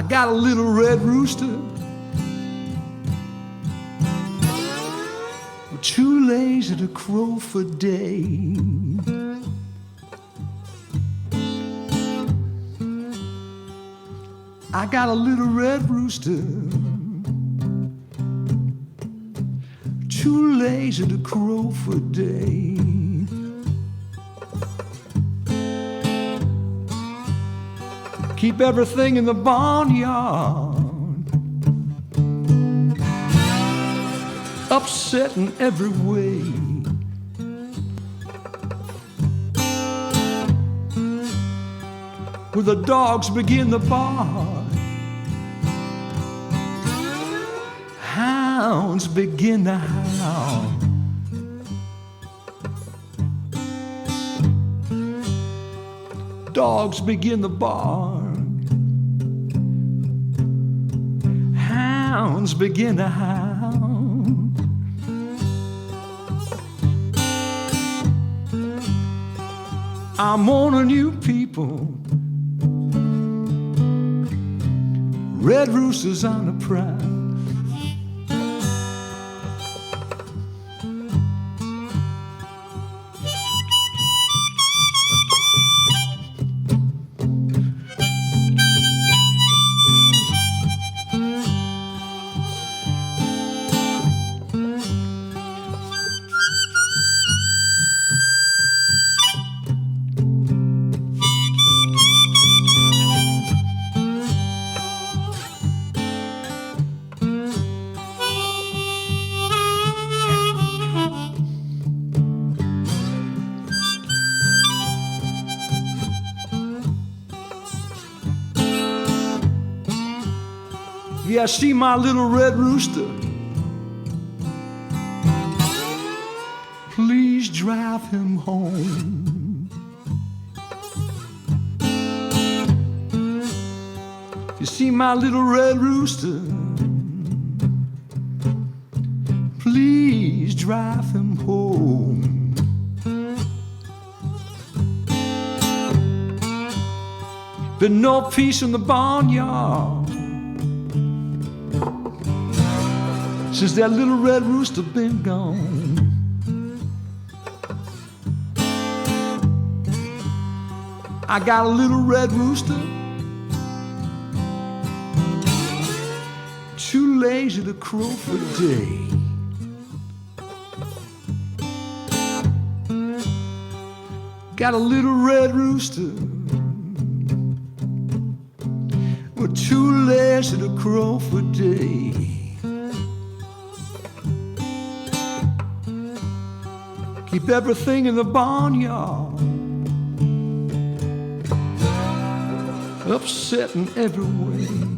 got a little red rooster, too lazy to crow for day. I got a little red rooster, too lazy to crow for day. Keep everything in the barnyard upset in every way. When the dogs begin to bark, hounds begin to howl. Dogs begin to bark, hounds begin to howl. I'm warning you people, red roosters on the prowl. Yeah, see my little red rooster, please drive him home. You see my little red rooster, please drive him home. Been no peace in the barnyard since that little red rooster been gone. I got a little red rooster, too lazy to crow for day. Got a little red rooster, we're too lazy to crow for day. Keep everything in the barnyard upset in every way.